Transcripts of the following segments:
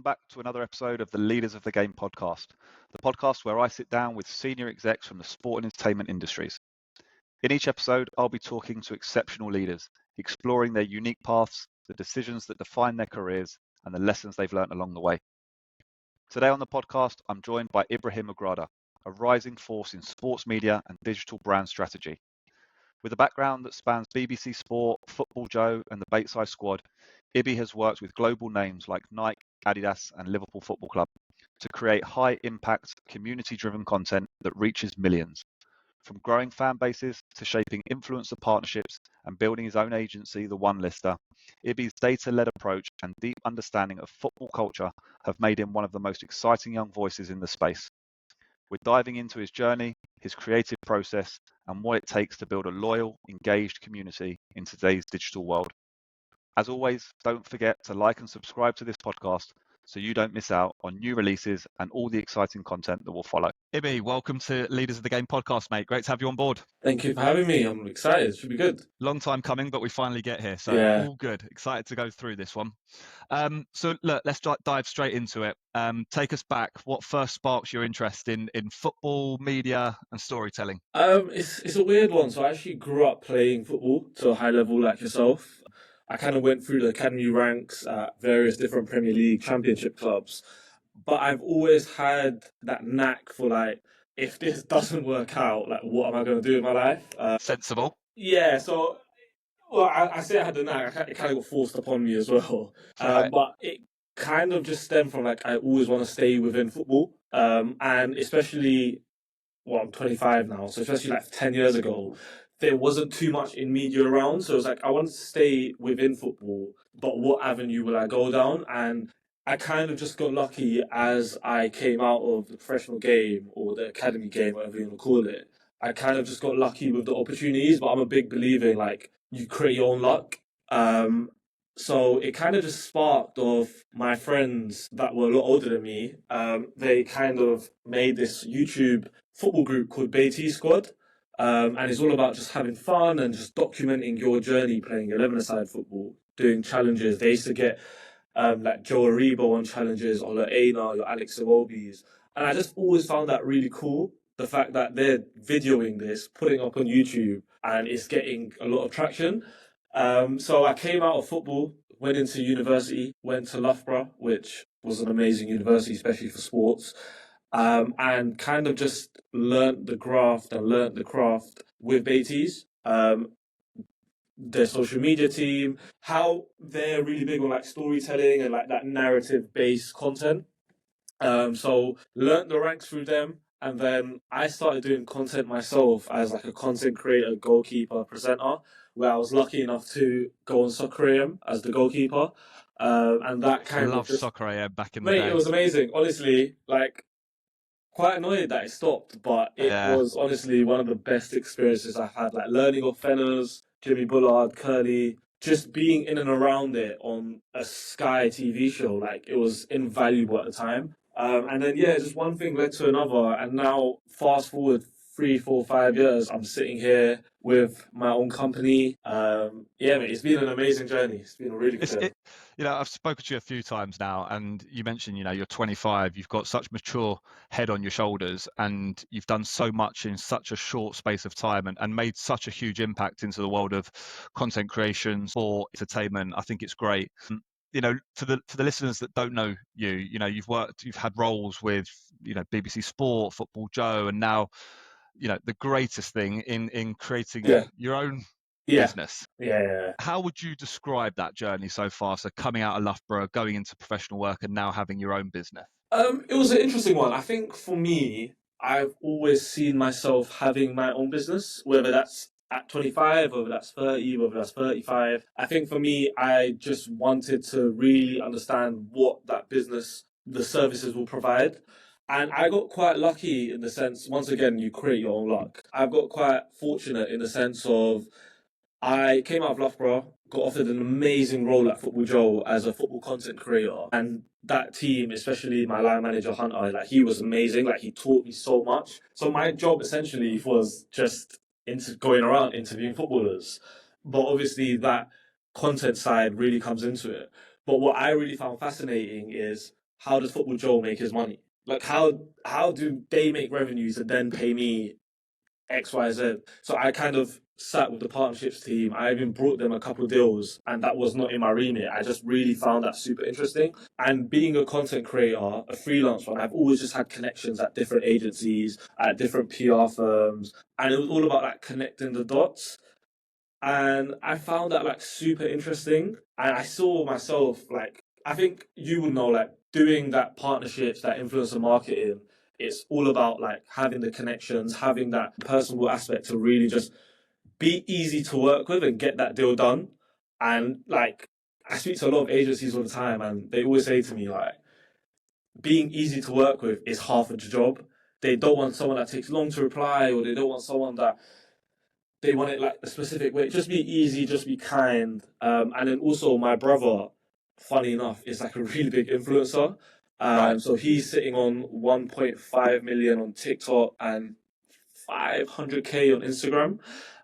back to another episode of the Leaders of the Game podcast, the podcast where I sit down with senior execs from the sport and entertainment industries. In each episode, I'll be talking to exceptional leaders, exploring their unique paths, the decisions that define their careers, and the lessons they've learned along the way. Today on the podcast, I'm joined by Ibrahim Ugradar, a rising force in sports media and digital brand strategy. With a background that spans BBC Sport, FootballJOE, and the Baiteze Squad, Ibi has worked with global names like Nike, Adidas, and Liverpool Football Club to create high-impact, community-driven content that reaches millions. From growing fan bases to shaping influencer partnerships and building his own agency, The One Lister, Ibi's data-led approach and deep understanding of football culture have made him one of the most exciting young voices in the space. We're diving into his journey, his creative process, and what it takes to build a loyal, engaged community in today's digital world. As always, don't forget to like and subscribe to this podcast so you don't miss out on new releases and all the exciting content that will follow. Ibi, welcome to Leaders of the Game podcast, mate. Great to have you on board. Thank you for having me. I'm excited. It should be good. Long time coming, but we finally get here. So All good. Excited to go through this one. So look, let's dive straight into it. Take us back. What first sparks your interest in football, media and storytelling? It's a weird one. So I actually grew up playing football to a high level like yourself. I kind of went through the academy ranks at various different Premier League championship clubs. But I've always had that knack for like, if this doesn't work out, like what am I going to do in my life? Sensible. Yeah, so, well, I say I had the knack. It kind of got forced upon me as well. Right. But it kind of just stemmed from like, I always want to stay within football. And especially, well, I'm 25 now, so especially like 10 years ago, there wasn't too much in media around. So it was like, I wanted to stay within football, but what avenue will I go down? And I kind of just got lucky as I came out of the professional game or the academy game, whatever you want to call it. I kind of just got lucky with the opportunities, but I'm a big believer in like, you create your own luck. So it kind of just sparked of my friends that were a lot older than me. They kind of made this YouTube football group called Baiteze Squad. And it's all about just having fun and just documenting your journey playing 11-a-side football, doing challenges. They used to get like Joe Aribo on challenges, or Aina, your Alex Iwobis. And I just always found that really cool. The fact that they're videoing this, putting it up on YouTube, and it's getting a lot of traction. So I came out of football, went into university, went to Loughborough, which was an amazing university, especially for sports. And kind of just learnt the craft with Baiteze. Their social media team, how they're really big on like storytelling and like that narrative-based content. So learnt the ranks through them, and then I started doing content myself as like a content creator, goalkeeper, presenter, where I was lucky enough to go on Soccer AM as the goalkeeper. And that kind I love of Soccer AM back in the day. It was amazing. Honestly, like, quite annoyed that it stopped, but it was honestly one of the best experiences I've had. Like learning off Fenners, Jimmy Bullard, Curly, just being in and around it on a Sky TV show, like it was invaluable at the time. And then just one thing led to another, and now fast forward 3, 4, 5 years, I'm sitting here with my own company. Mate, it's been an amazing journey. It's been a really good journey. I've spoken to you a few times now, and you mentioned, you're 25, you've got such mature head on your shoulders, and you've done so much in such a short space of time and made such a huge impact into the world of content creation, sport, entertainment. I think it's great. For the listeners that don't know you've had roles with, BBC Sport, FootballJOE, and now, the greatest thing in creating your own business. How would you describe that journey so far? So coming out of Loughborough, going into professional work, and now having your own business. It was an interesting one. I think for me, I've always seen myself having my own business, whether that's at 25, whether that's 30, whether that's 35. I think for me, I just wanted to really understand what that business, the services will provide. And I got quite lucky in the sense, once again, you create your own luck. I've got quite fortunate in the sense of I came out of Loughborough, got offered an amazing role at FootballJOE as a football content creator. And that team, especially my line manager, Hunter, like he was amazing. Like he taught me so much. So my job essentially was just going around interviewing footballers. But obviously that content side really comes into it. But what I really found fascinating is how does Football Joe make his money? Like how do they make revenues and then pay me XYZ? So I kind of sat with the partnerships team. I even brought them a couple of deals, and that was not in my remit. I just really found that super interesting. And being a content creator, a freelance one, I've always just had connections at different agencies, at different PR firms, and it was all about like connecting the dots. And I found that like super interesting. And I saw myself like, I think you would know, like doing that partnerships, that influencer marketing, it's all about like having the connections, having that personal aspect to really just be easy to work with and get that deal done. And like, I speak to a lot of agencies all the time, and they always say to me, like, being easy to work with is half of the job. They don't want someone that takes long to reply, or they don't want someone that they want it like a specific way. Just be easy, just be kind. And then also my brother, funny enough, is like a really big influencer. Right. So he's sitting on 1.5 million on TikTok and 500K on Instagram.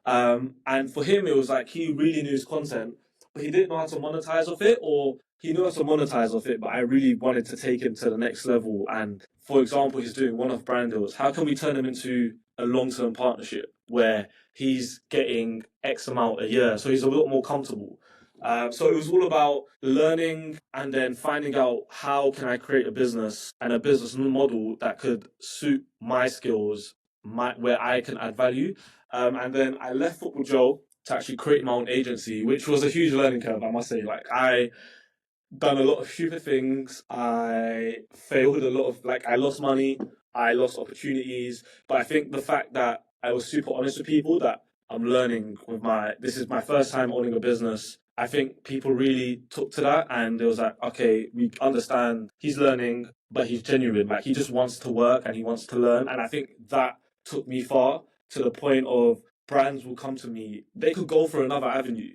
And for him, it was like he really knew his content, but he didn't know how to monetize off it, or he knew how to monetize off it, but I really wanted to take him to the next level. And for example, he's doing one-off brand deals. How can we turn him into a long-term partnership where he's getting X amount a year? So he's a lot more comfortable. So it was all about learning and then finding out how can I create a business and a business model that could suit my skills, where I can add value. And then I left Football Joe to actually create my own agency, which was a huge learning curve, I must say. Like I done a lot of stupid things. I failed a lot of like I lost money, I lost opportunities. But I think the fact that I was super honest with people that I'm learning with my this is my first time owning a business. I think people really took to that and it was like, okay, we understand he's learning, but he's genuine. Like he just wants to work and he wants to learn. And I think that took me far to the point of brands will come to me. They could go for another avenue.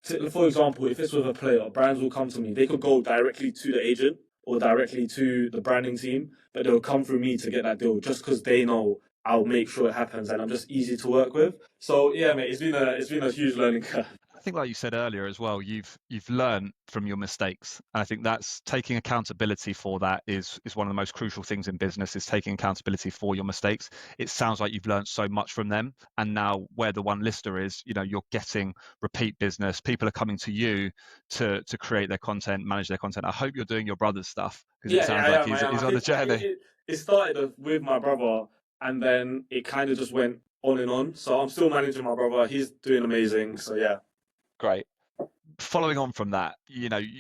For example, if it's with a player, brands will come to me. They could go directly to the agent or directly to the branding team, but they'll come through me to get that deal just because they know I'll make sure it happens and I'm just easy to work with. So yeah, mate, it's been a huge learning curve. I think, like you said earlier as well, you've learned from your mistakes, and I think that's taking accountability for that is one of the most crucial things in business. Is taking accountability for your mistakes. It sounds like you've learned so much from them, and now where the one lister is, you're getting repeat business. People are coming to you to create their content, manage their content. I hope you're doing your brother's stuff because it Yeah, sounds I like am. I am. he's I on the think journey. it started with my brother, and then it kind of just went on and on. So I'm still managing my brother. He's doing amazing. So yeah. Great. Following on from that,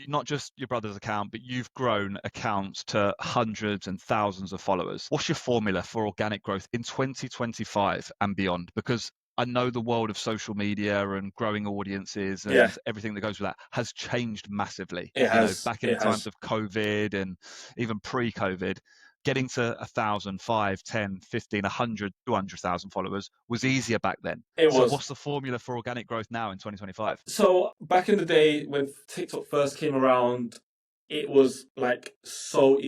not just your brother's account, but you've grown accounts to hundreds and thousands of followers. What's your formula for organic growth in 2025 and beyond? Because I know the world of social media and growing audiences and Yeah, everything that goes with that has changed massively. it has. Back in the It times has. of COVID and even pre-COVID, getting to 1,000, 5, 10, 15, 100, 200,000 followers was easier back then. It So was. what's the formula for organic growth now in 2025? So back in the day when TikTok first came around, it was like so.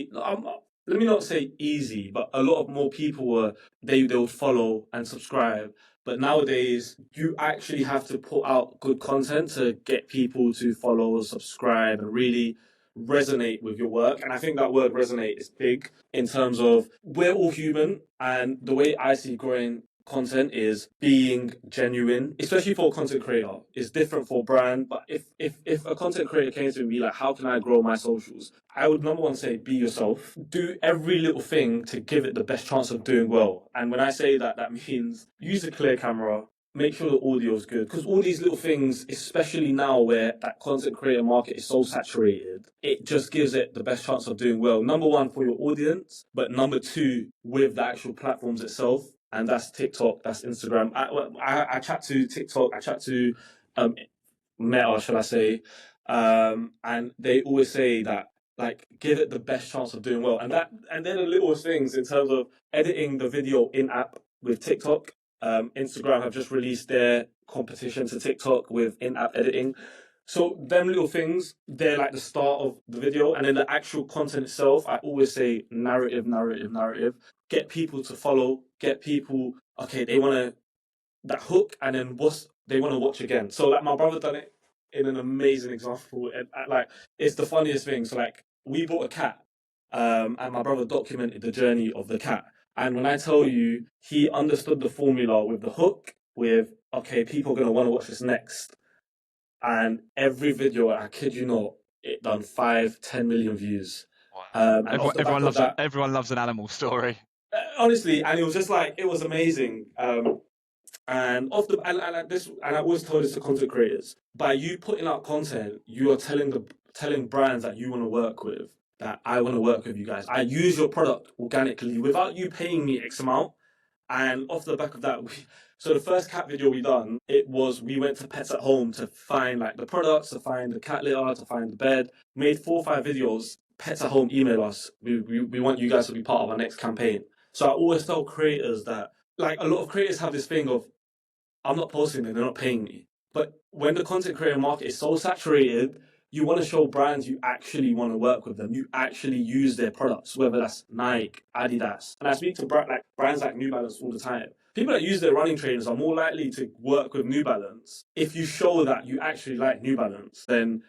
Let me not say easy, but a lot of more people were they would follow and subscribe. But nowadays, you actually have to put out good content to get people to follow, subscribe, and really resonate with your work. And I think that word resonate is big in terms of we're all human, and the way I see growing content is being genuine, especially for a content creator. It's different for brand, but if a content creator came to me and be like, how can I grow my socials? I would number one say be yourself. Do every little thing to give it the best chance of doing well. And when I say that, that means use a clear camera, make sure the audio is good. Because all these little things, especially now where that content creator market is so saturated, it just gives it the best chance of doing well. Number one, for your audience, but number two, with the actual platforms itself. And that's TikTok, that's Instagram. I chat to TikTok, I chat to Meta, shall I say, and they always say that like give it the best chance of doing well, and then the little things in terms of editing the video in app with TikTok. Instagram have just released their competition to TikTok with in-app editing. So them little things, they're like the start of the video, and then the actual content itself. I always say narrative, narrative, narrative. Get people to follow. Get people. Okay, they want to that hook, and then they want to watch again. So like my brother done it in an amazing example, and like it's the funniest thing. So like we bought a cat, and my brother documented the journey of the cat. And when I tell you, he understood the formula with the hook, with, okay, people are going to want to watch this next. And every video, I kid you not, it done 5-10 million views. Wow. And off the back of that, Everyone loves an animal story. Honestly, and it was just like, it was amazing. And off the and I always tell this to content creators: by you putting out content, you are telling brands that you want to work with, that I want to work with you guys. I use your product organically without you paying me X amount. And off the back of that, so the first cat video we done, we went to Pets at Home to find like the products, to find the cat litter, to find the bed. Made 4 or 5 videos. Pets at Home email us. We want you guys to be part of our next campaign. So I always tell creators that, like, a lot of creators have this thing of, I'm not posting it, they're not paying me. But when the content creator market is so saturated, you want to show brands you actually want to work with them. You actually use their products, whether that's Nike, Adidas. And I speak to brands like New Balance all the time. People that use their running trainers are more likely to work with New Balance. If you show that you actually like New Balance, then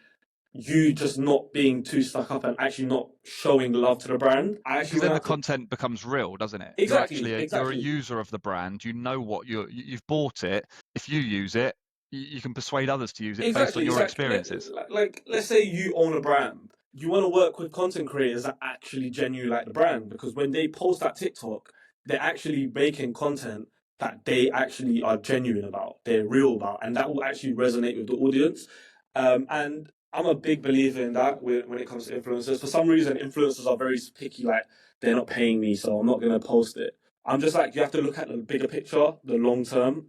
you just not being too stuck up and actually not showing love to the brand. Because then the content becomes real, doesn't it? Exactly. You're a user of the brand. You know what you've bought it. If you use it, you can persuade others to use it based on your experiences. Like, let's say you own a brand. You want to work with content creators that actually genuinely like the brand, because when they post that TikTok, they're actually making content that they actually are genuine about, they're real about, and that will actually resonate with the audience. And I'm a big believer in that when it comes to influencers. For some reason, influencers are very picky, like, they're not paying me, so I'm not going to post it. I'm just like, you have to look at the bigger picture, the long term.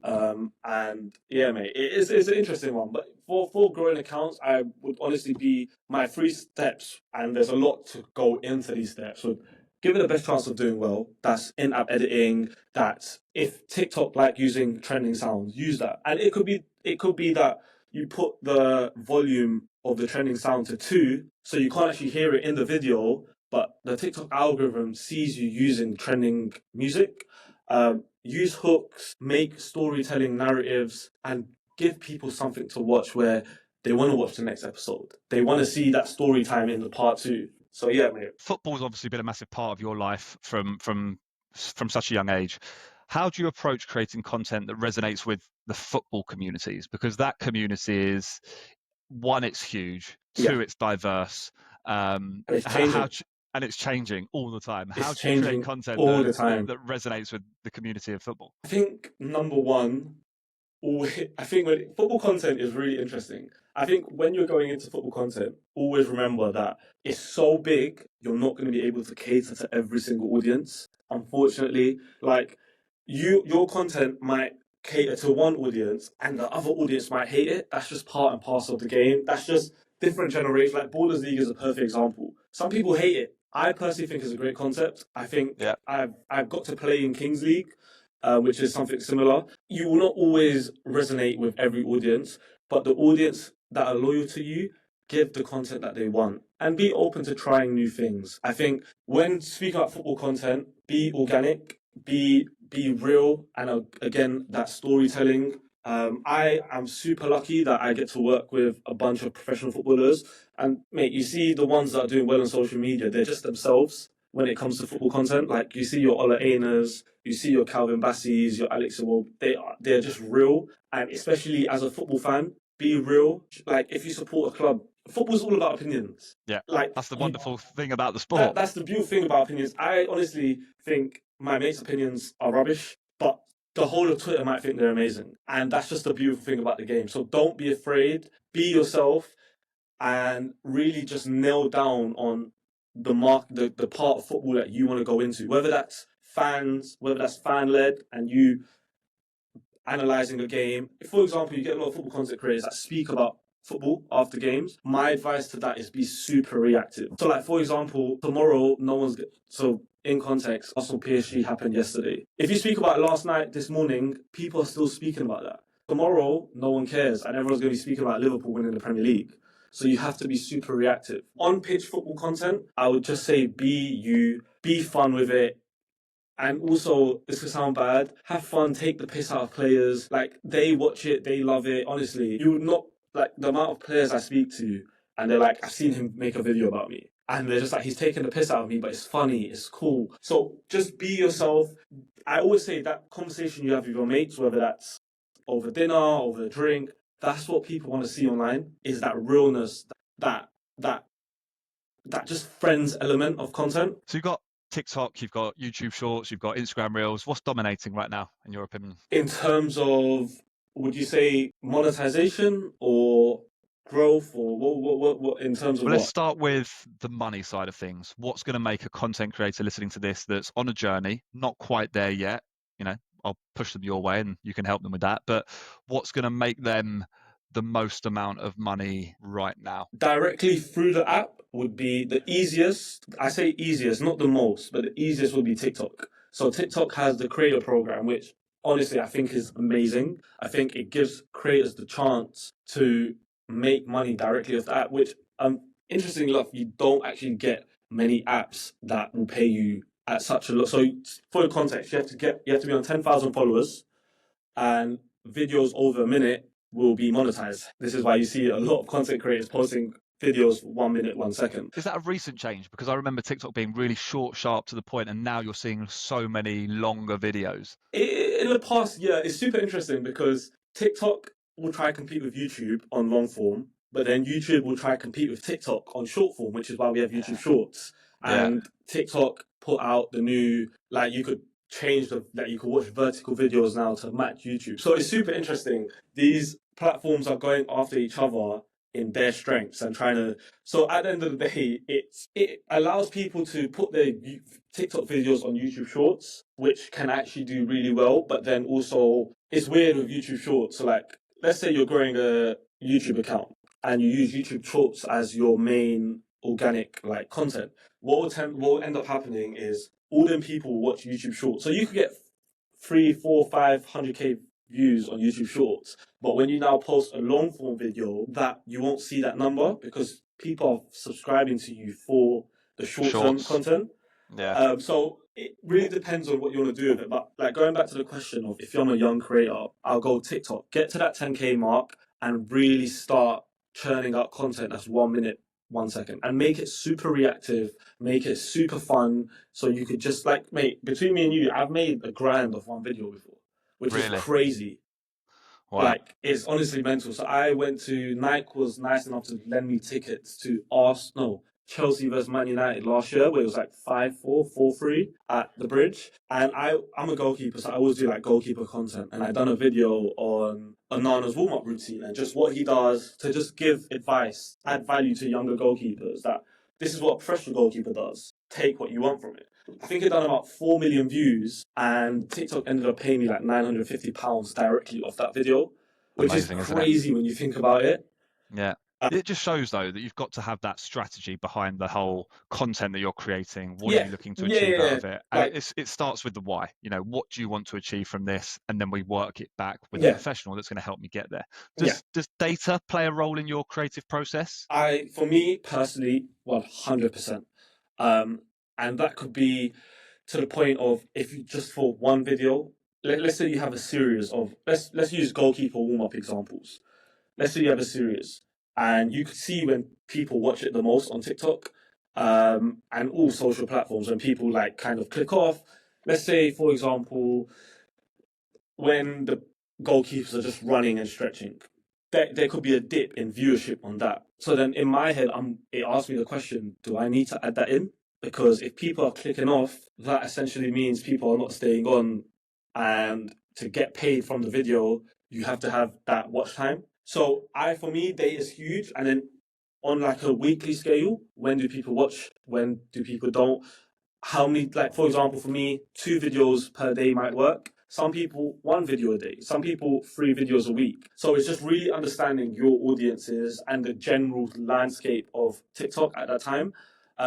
And yeah, mate, it's an interesting one. But for growing accounts, I would honestly be my 3 steps, and there's a lot to go into these steps. So give it the best chance of doing well. That's in-app editing. That's, if TikTok like using trending sounds, use that. And it could be that you put the volume of the trending sound to 2, so you can't actually hear it in the video, but the TikTok algorithm sees you using trending music. Use hooks, make storytelling narratives, and give people something to watch where they want to watch the next episode. They want to see that story time in the part 2. So yeah, mate. Football's obviously been a massive part of your life from such a young age. How do you approach creating content that resonates with the football communities? Because that community is, 1, it's huge. 2, it's diverse. And it's changing. And it's changing all the time. How It's do you create changing content all the time that resonates with the community of football? I think number one, I think when football content is really interesting. I think when you're going into football content, always remember that it's so big, you're not going to be able to cater to every single audience. Unfortunately, like, your content might cater to one audience and the other audience might hate it. That's just part and parcel of the game. That's just different generations. Like, Ballers League is a perfect example. Some people hate it. I personally think it's a great concept. I think I've got to play in Kings League, which is something similar. You will not always resonate with every audience, but the audience that are loyal to you, give the content that they want and be open to trying new things. I think when speaking about football content, be organic, be real, and again, that storytelling. I am super lucky that I get to work with a bunch of professional footballers. And mate, you see the ones that are doing well on social media, they're just themselves when it comes to football content. Like, you see your Ola Ainers, you see your Calvin Bassies, your Alex Iwobi, they're just real. And especially as a football fan, be real. Like, if you support a club, football's all about opinions. Yeah, like, that's the wonderful thing about the sport. That's the beautiful thing about opinions. I honestly think my mates' opinions are rubbish, but the whole of Twitter might think they're amazing. And that's just the beautiful thing about the game. So don't be afraid, be yourself, and really just nail down on the part of football that you want to go into. Whether that's fans, whether that's fan-led, and you analysing a game. For example, you get a lot of football content creators that speak about football after games. My advice to that is be super reactive. So, like, for example, tomorrow, in context, Arsenal PSG happened yesterday. If you speak about it last night, this morning, people are still speaking about that. Tomorrow, no one cares, and everyone's going to be speaking about Liverpool winning the Premier League. So you have to be super reactive. On pitch football content, I would just say be you, be fun with it. And also, this could sound bad, have fun, take the piss out of players. Like, they watch it, they love it. Honestly, you would not, like, the amount of players I speak to, and they're like, I've seen him make a video about me. and they're just like, he's taking the piss out of me, but it's funny, it's cool. So just be yourself. I always say that conversation you have with your mates, whether that's over dinner, over a drink, that's what people want to see online, is that realness, that that that just friends element of content. So you've got TikTok, you've got YouTube Shorts, you've got Instagram Reels. What's dominating right now, in your opinion? In terms of, would you say monetization or growth, or what in terms of Well, what? let's start with the money side of things. What's going to make a content creator listening to this that's on a journey, not quite there yet? You know, I'll push them your way and you can help them with that. But what's going to make them the most amount of money right now? Directly through the app would be the easiest. I say easiest, not the most, but the easiest would be TikTok. So TikTok has the creator program, which honestly I think is amazing. I think it gives creators the chance to make money directly off the app, which interestingly enough, you don't actually get many apps that will pay you at such a lot. So for context, you have to be on 10,000 followers, and videos over a minute will be monetized. This is why you see a lot of content creators posting videos 1 minute, 1 second. Is that a recent change? Because I remember TikTok being really short, sharp, to the point, and now you're seeing so many longer videos. In the past year, it's super interesting because TikTok will try to compete with YouTube on long form, but then YouTube will try to compete with TikTok on short form, which is why we have YouTube Shorts. And TikTok put out the new, like, you could change that you could watch vertical videos now to match YouTube. So it's super interesting. These platforms are going after each other in their strengths and trying to. So at the end of the day, it allows people to put their TikTok videos on YouTube Shorts, which can actually do really well. But then also, it's weird with YouTube Shorts. So like, let's say you're growing a YouTube account and you use YouTube Shorts as your main organic like content. What will end up happening is all them people will watch YouTube Shorts. So you could get 3, 4, 500K views on YouTube Shorts, but when you now post a long form video, that you won't see that number because people are subscribing to you for the short term content. Yeah. So it really depends on what you want to do with it. But like going back to the question of if you're a young creator, I'll go TikTok, get to that 10K mark and really start churning out content that's 1 minute, 1 second, and make it super reactive, make it super fun. So you could just like, mate, between me and you, I've made $1,000 off one video before, which is crazy. Wow. Like, it's honestly mental. So Nike was nice enough to lend me tickets to Chelsea versus Man United last year, where it was like 5-4, 4-3 at the Bridge. And I'm a goalkeeper, so I always do like goalkeeper content. And I done a video on Onana's warm-up routine and just what he does to just give advice, add value to younger goalkeepers, that this is what a professional goalkeeper does. Take what you want from it. I think it done about 4 million views, and TikTok ended up paying me like £950 directly off that video, which Amazing, is crazy when you think about it. Yeah. It just shows, though, that you've got to have that strategy behind the whole content that you're creating. What are you looking to achieve out of it? And it starts with the why. You know, what do you want to achieve from this? And then we work it back with a professional that's going to help me get there. Does data play a role in your creative process? For me personally, 100%. And that could be to the point of, if you just for one video, let's say you have a series of, let's use goalkeeper warm-up examples. Let's say you have a series, and you could see when people watch it the most on TikTok, and all social platforms, when people like kind of click off. Let's say, for example, when the goalkeepers are just running and stretching, there could be a dip in viewership on that. So then in my head, it asks me the question, do I need to add that in? Because if people are clicking off, that essentially means people are not staying on. And to get paid from the video, you have to have that watch time. So for me, data is huge. And then on like a weekly scale, when do people watch? When do people don't? How many, like for example, for me, 2 videos per day might work. Some people 1 video a day. Some people 3 videos a week. So it's just really understanding your audiences and the general landscape of TikTok at that time.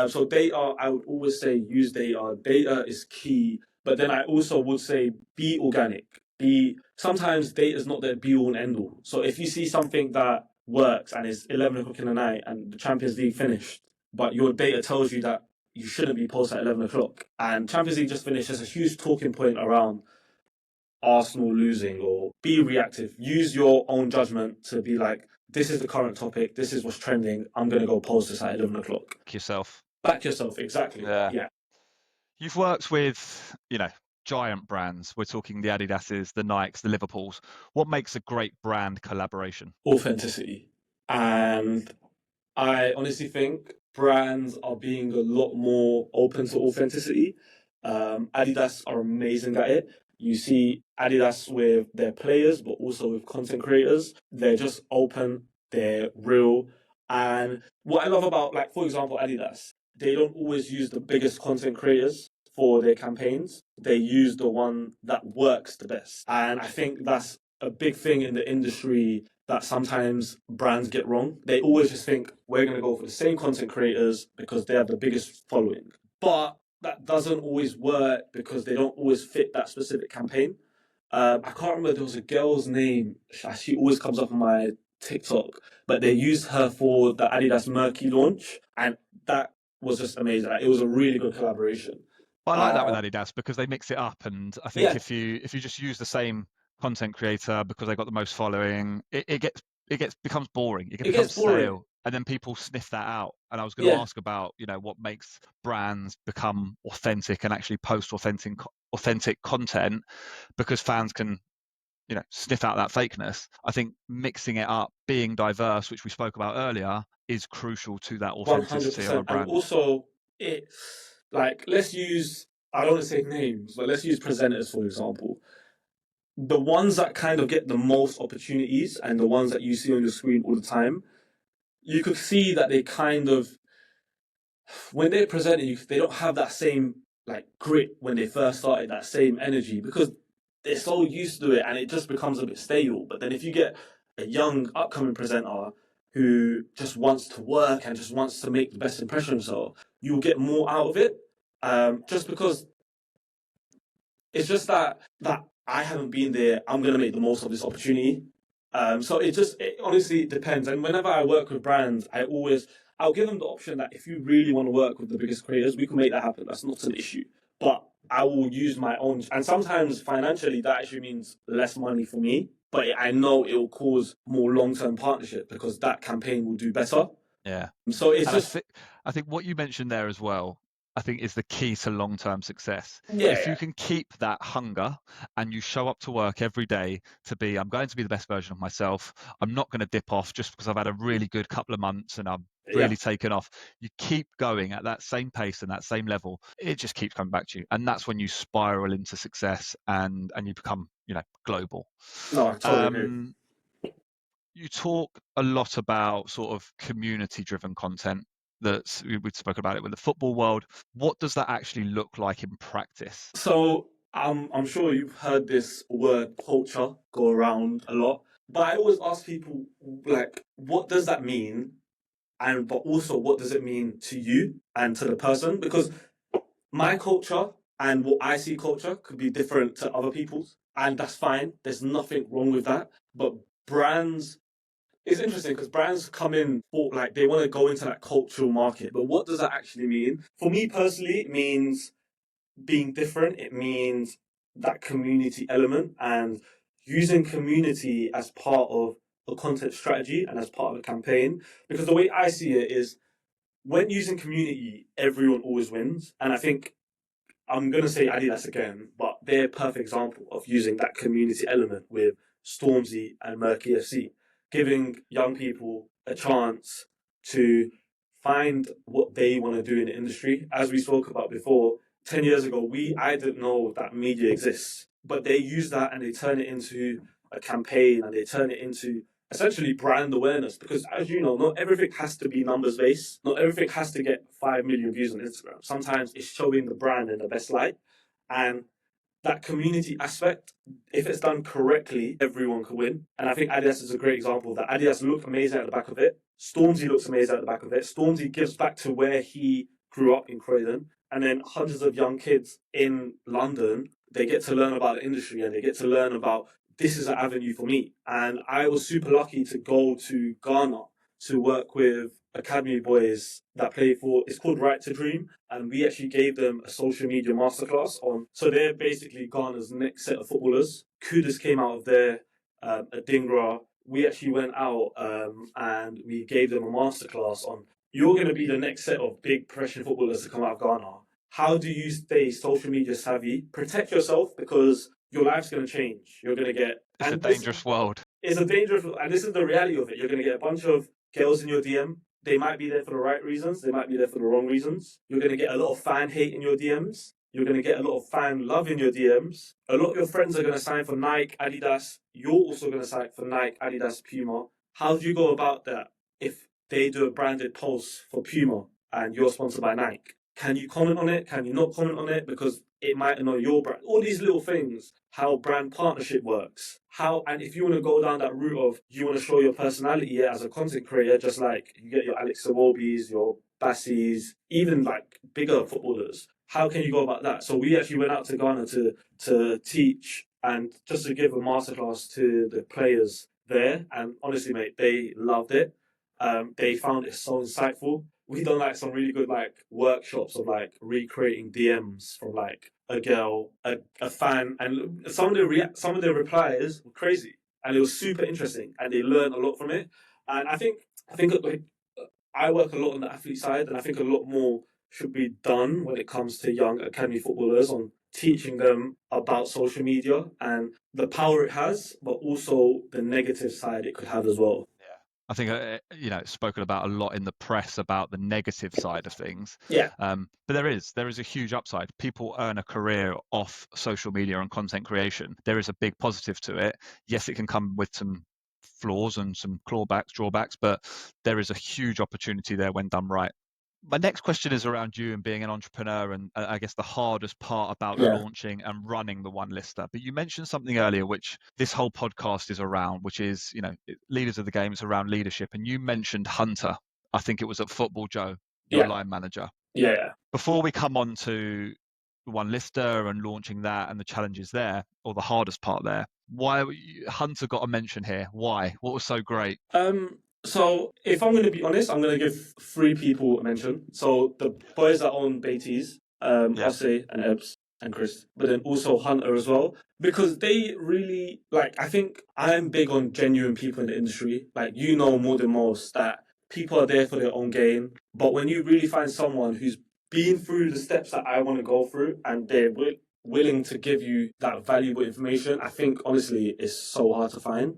So data, I would always say use data. Data is key. But then I also would say be organic. Sometimes data is not the be all and end all. So if you see something that works and it's 11 o'clock in the night and the Champions League finished, but your data tells you that you shouldn't be posted at 11 o'clock, and Champions League just finished, there's a huge talking point around Arsenal losing, or be reactive. Use your own judgment to be like, this is the current topic, this is what's trending, I'm going to go post this at 11 o'clock. Yourself. Back yourself, exactly. Yeah. You've worked with, giant brands. We're talking the Adidases, the Nikes, the Liverpools. What makes a great brand collaboration? Authenticity. And I honestly think brands are being a lot more open to authenticity. Adidas are amazing at it. You see Adidas with their players, but also with content creators. They're just open, they're real. And what I love about, like, for example, Adidas, they don't always use the biggest content creators for their campaigns. They use the one that works the best. And I think that's a big thing in the industry that sometimes brands get wrong. They always just think we're going to go for the same content creators because they have the biggest following. But that doesn't always work because they don't always fit that specific campaign. I can't remember, there was a girl's name. She always comes up on my TikTok, but they used her for the Adidas Murky launch, and that was just amazing. Like, it was a really good collaboration. I like that with Adidas because they mix it up, and I think Yeah, if you just use the same content creator because they got the most following, it becomes boring. It it becomes gets boring. stale, and then people sniff that out. And I was going to Yeah, ask about what makes brands become authentic and actually post authentic content because fans can sniff out that fakeness. I think mixing it up, being diverse, which we spoke about earlier, is crucial to that authenticity of a 100%. And brand. also, it like let's use, I don't want to say names, but let's use presenters for example. The ones that kind of get the most opportunities and the ones that you see on your screen all the time, you could see that they kind of, when they're presenting, they don't have that same like grit when they first started, that same energy because they're so used to it and it just becomes a bit stale. But then if you get a young upcoming presenter who just wants to work and just wants to make the best impression, so you'll get more out of it. Just because it's just that I haven't been there, I'm gonna make the most of this opportunity. So it honestly depends. And whenever I work with brands, I'll give them the option that if you really want to work with the biggest creators, we can make that happen. That's not an issue. But I will use my own, and sometimes financially that actually means less money for me. But I know it will cause more long-term partnership because that campaign will do better. Yeah. So it's And just I think what you mentioned there as well, I think is the key to long-term success. If you yeah, can keep that hunger and you show up to work every day I'm going to be the best version of myself. I'm not going to dip off just because I've had a really good couple of months and I'm yeah. really taken off. You keep going at that same pace and that same level. It just keeps coming back to you. And that's when you spiral into success and you become, global. No, I totally agree. You talk a lot about sort of community driven content we spoke about it with the football world. What does that actually look like in practice? So I'm sure you've heard this word culture go around a lot, but I always ask people like, what does that mean? And but also, what does it mean to you and to the person? Because my culture and what I see culture could be different to other people's, and that's fine. There's nothing wrong with that. But brands, it's interesting because brands come in for like they want to go into that cultural market. But what does that actually mean? For me personally, it means being different. It means that community element and using community as part of a content strategy and as part of a campaign. Because the way I see it is when using community, everyone always wins. And I think I'm going to say Adidas again, but they're a perfect example of using that community element with Stormzy and Murky FC, giving young people a chance to find what they want to do in the industry. As we spoke about before, 10 years ago, I didn't know that media exists, but they use that and they turn it into a campaign and they turn it into essentially brand awareness because as you know, not everything has to be numbers based. Not everything has to get 5 million views on Instagram. Sometimes it's showing the brand in the best light. And that community aspect, if it's done correctly, everyone can win. And I think Adidas is a great example of that. Adidas looked amazing at the back of it. Stormzy looks amazing at the back of it. Stormzy gives back to where he grew up in Croydon. And then hundreds of young kids in London, they get to learn about the industry and they get to learn about this is an avenue for me. And I was super lucky to go to Ghana to work with academy boys that play for, it's called Right to Dream. And we actually gave them a social media masterclass on, so they're basically Ghana's next set of footballers. Kudus came out of there, Adingra. We actually went out and we gave them a masterclass on you're going to be the next set of big professional footballers to come out of Ghana. How do you stay social media savvy? Protect yourself because your life's going to change. You're going to get... It's a dangerous world. It's a dangerous... And this is the reality of it. You're going to get a bunch of girls in your DM. They might be there for the right reasons. They might be there for the wrong reasons. You're going to get a lot of fan hate in your DMs. You're going to get a lot of fan love in your DMs. A lot of your friends are going to sign for Nike, Adidas. You're also going to sign for Nike, Adidas, Puma. How do you go about that if they do a branded post for Puma and you're sponsored by Nike? Can you comment on it? Can you not comment on it? Because it might annoy your brand. All these little things, how brand partnership works. And if you want to go down that route of you want to show your personality as a content creator, just like you get your Alex Iwobis, your Bassies, even like bigger footballers, how can you go about that? So we actually went out to Ghana to teach and just to give a masterclass to the players there. And honestly, mate, they loved it. They found it so insightful. We done like some really good like workshops of like recreating DMs from like a girl, a fan, and some of the replies were crazy, and it was super interesting, and they learned a lot from it. And I think like, I work a lot on the athlete side, and I think a lot more should be done when it comes to young academy footballers on teaching them about social media and the power it has, but also the negative side it could have as well. I think it's spoken about a lot in the press about the negative side of things. Yeah. But there is a huge upside. People earn a career off social media and content creation. There is a big positive to it. Yes, it can come with some flaws and some drawbacks, but there is a huge opportunity there when done right. My next question is around you and being an entrepreneur, and I guess the hardest part about launching and running the one lister. But you mentioned something earlier, which this whole podcast is around, which is, leaders of the game. It's around leadership. And you mentioned Hunter. I think it was at FootballJOE, your line manager. Yeah. Before we come on to one lister and launching that and the challenges there, or the hardest part there, why Hunter got a mention here? Why? What was so great? So if I'm going to be honest, I'm going to give 3 people a mention. So the boys that own Baiteze, Ossie and Ebbs and Chris, but then also Hunter as well, because they really, like, I think I'm big on genuine people in the industry. Like, more than most that people are there for their own gain. But when you really find someone who's been through the steps that I want to go through and they're willing to give you that valuable information, I think, honestly, it's so hard to find.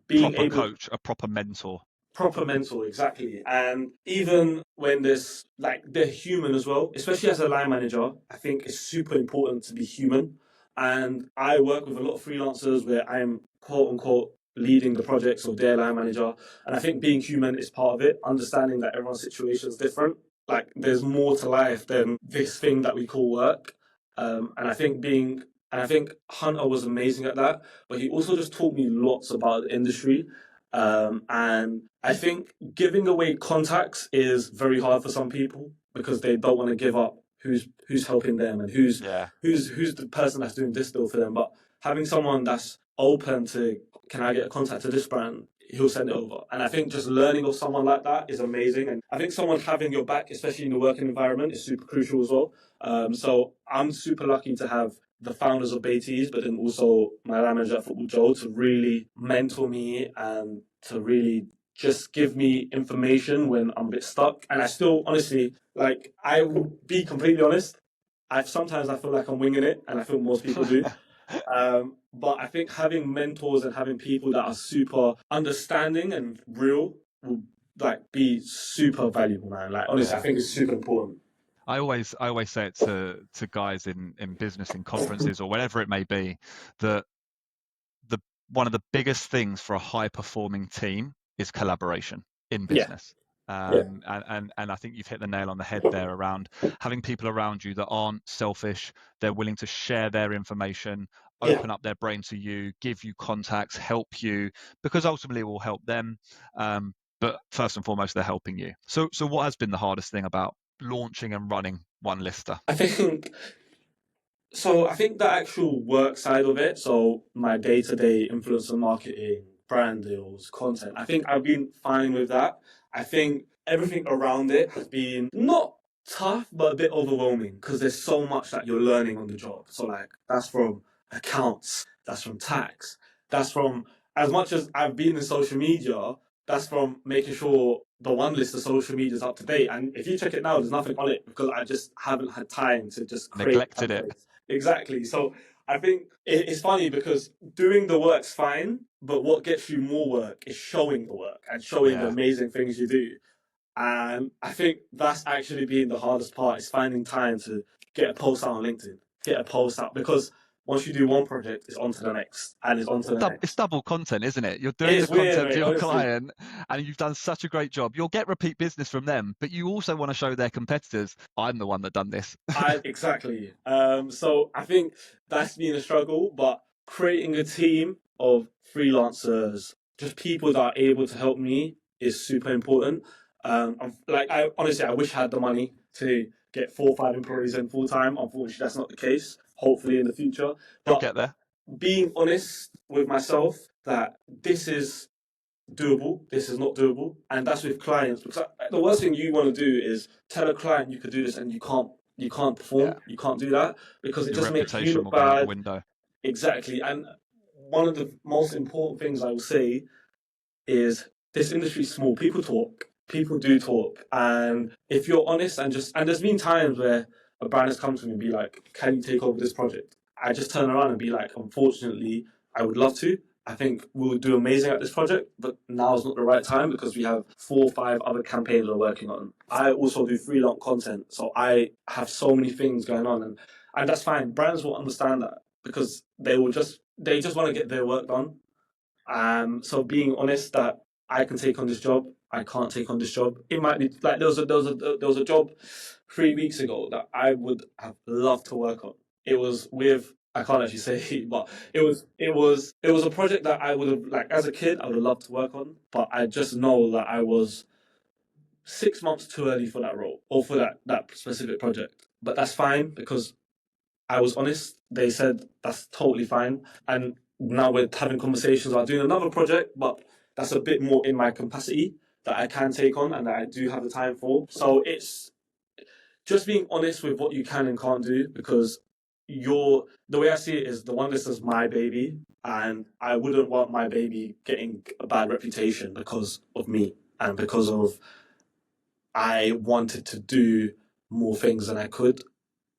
Coach, a proper mentor. Proper mentor, exactly. And even when there's, like, they're human as well, especially as a line manager, I think it's super important to be human. And I work with a lot of freelancers where I'm, quote unquote, leading the projects of their line manager. And I think being human is part of it, understanding that everyone's situation is different. Like, there's more to life than this thing that we call work. And I think Hunter was amazing at that, but he also just taught me lots about the industry. And I think giving away contacts is very hard for some people because they don't want to give up who's helping them and who's the person that's doing this deal for them. But having someone that's open to, can I get a contact to this brand? He'll send it over. And I think just learning of someone like that is amazing. And I think someone having your back, especially in the working environment, is super crucial as well. So I'm super lucky to have the founders of Baiteze, but then also my line manager at FootballJOE to really mentor me and to really just give me information when I'm a bit stuck. And I still, honestly, like, I will be completely honest, sometimes I feel like I'm winging it, and I feel most people do. But I think having mentors and having people that are super understanding and real will, like, be super valuable, man. Like, honestly, I think it's super important. I always say it to guys in business, in conferences or whatever it may be, that one of the biggest things for a high performing team is collaboration in business. And I think you've hit the nail on the head there around having people around you that aren't selfish. They're willing to share their information, open up their brain to you, give you contacts, help you, because ultimately it will help them. But first and foremost, they're helping you. So what has been the hardest thing about launching and running one lister? I think the actual work side of it, so my day-to-day influencer marketing, brand deals, content, I think I've been fine with that. I think everything around it has been not tough, but a bit overwhelming because there's so much that you're learning on the job. So, like, that's from accounts, that's from tax, that's from, as much as I've been in social media, That's from making sure the one list of social media is up to date. And if you check it now, there's nothing on it because I just haven't had time to just create Neglected it. templates. Exactly. So I think it's funny because doing the work's fine, but what gets you more work is showing the work and showing the amazing things you do. And I think that's actually been the hardest part, is finding time to get a post out on LinkedIn, get a post out, because once you do one project, it's on to the next, and it's on to the next. It's double content, isn't it? You're doing It's the weird, content mate, for your honestly. client, and you've done such a great job. You'll get repeat business from them, but you also want to show their competitors, I'm the one that done this. Exactly. So I think that's been a struggle, but creating a team of freelancers, just people that are able to help me, is super important. I honestly, I wish I had the money to get 4 or 5 employees in full time. Unfortunately, that's not the case. Hopefully, in the future. You'll But get there. being honest with myself that this is doable, this is not doable, and that's with clients. Because the worst thing you want to do is tell a client you could do this and you can't perform, you can't do that, because it Your just makes you reputation look will go out the bad. window. Exactly. And one of the most important things I will say is this industry is small. People talk. People do talk. And if you're honest and there's been times where a brand has come to me and be like, can you take over this project? I just turn around and be like, unfortunately, I would love to. I think we'll do amazing at this project, but now is not the right time because we have 4 or 5 other campaigns we're working on. I also do freelance content, so I have so many things going on, and that's fine. Brands will understand that because they just want to get their work done. So being honest that I can take on this job, I can't take on this job. It might be like there was a job 3 weeks ago that I would have loved to work on. It was with, I can't actually say, but it was a project that I would have, like, as a kid I would have loved to work on, but I just know that I was 6 months too early for that role or for that specific project. But that's fine because I was honest. They said that's totally fine. And now we're having conversations about doing another project, but that's a bit more in my capacity that I can take on and that I do have the time for. So it's just being honest with what you can and can't do, because the way I see it is the one list is my baby, and I wouldn't want my baby getting a bad reputation because of me and because of I wanted to do more things than I could,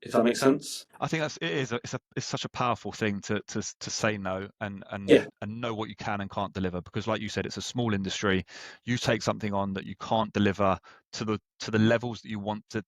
if that makes sense. I think it's such a powerful thing to say no and Yeah. know what you can and can't deliver, because like you said, it's a small industry. You take something on that you can't deliver to the levels that you want to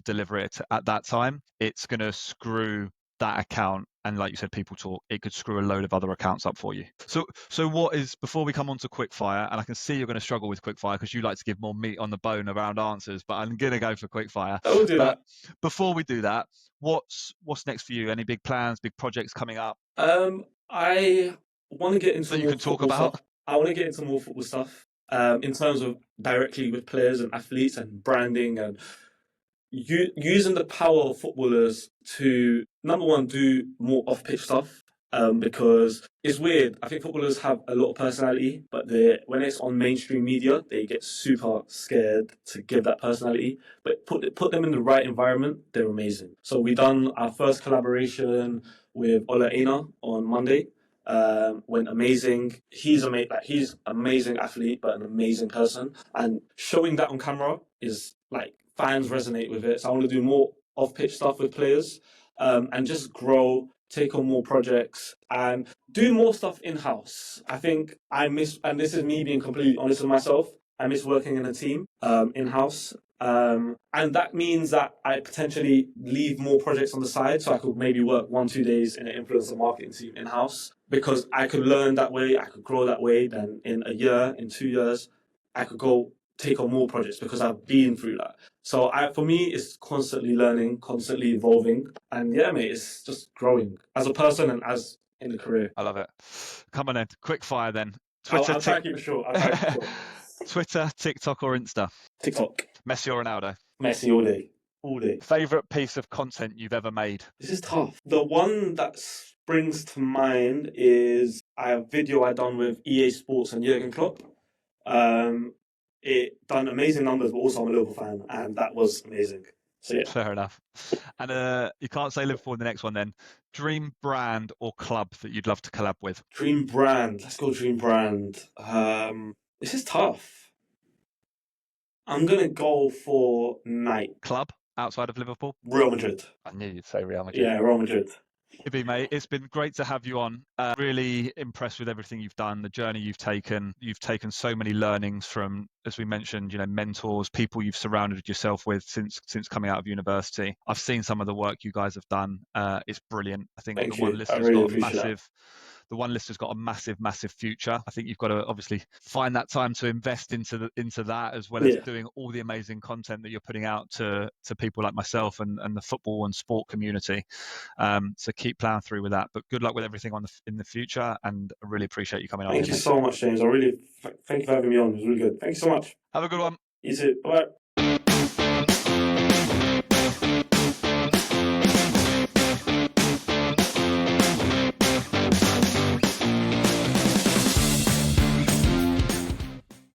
deliver it at that time, it's going to screw that account, and like you said, people talk, it could screw a load of other accounts up for you. So what is, before we come on to quickfire, and I can see you're going to struggle with quickfire because you like to give more meat on the bone around answers, but I'm going to go for quickfire. I will do But that. before we do that, what's next for you? Any big plans, big projects coming up I want to get into that you more can talk football about? stuff. I want to get into more football stuff. In terms of directly with players and athletes and branding and using the power of footballers to, number one, do more off pitch stuff. Because it's weird. I think footballers have a lot of personality, but when it's on mainstream media, they get super scared to give that personality. But put them in the right environment, they're amazing. So we done our first collaboration with Ola Aina on Monday. Went amazing. He's amazing athlete, but an amazing person. And showing that on camera is like, fans resonate with it. So I want to do more off pitch stuff with players, and just grow, take on more projects, and do more stuff in house. I think I miss, and this is me being completely honest with myself, I miss working in a team, in house. And that means that I potentially leave more projects on the side, so I could maybe work 1-2 days in an influencer marketing team in house, because I could learn that way, I could grow that way. Then in a year, in 2 years, I could go take on more projects because I've been through that. So for me, it's constantly learning, constantly evolving, and yeah, mate, it's just growing as a person and as in the career. I love it. Come on then, quick fire then. I'll try and keep it short. I'll try and keep it short. Twitter, TikTok, or Insta? TikTok. Messi or Ronaldo? Messi all day. All day. Favorite piece of content you've ever made? This is tough. The one that springs to mind is a video I done with EA Sports and Jurgen Klopp. It done amazing numbers, but also I'm a Liverpool fan, and that was amazing. So yeah. Fair enough. And you can't say Liverpool in the next one then. Dream brand or club that you'd love to collab with? Dream brand. Let's go dream brand. This is tough. I'm going to go for Nike. Club outside of Liverpool? Real Madrid. I knew you'd say Real Madrid. Yeah, Real Madrid. Ibby, mate, it's been great to have you on. Really impressed with everything you've done, the journey you've taken. You've taken so many learnings from, as we mentioned, mentors, people you've surrounded yourself with since coming out of university. I've seen some of the work you guys have done. It's brilliant. I think Thank the one you. listener's I really got a appreciate massive. The one listener's got a massive future. I think you've got to obviously find that time to invest into that, as well as doing all the amazing content that you're putting out to people like myself and the football and sport community. So keep plowing through with that. But good luck with everything in the future, and I really appreciate you coming on. Thank you so much, James. I really thank you for having me on. It was really good. Thank you so much. Have a good one. You too. Bye.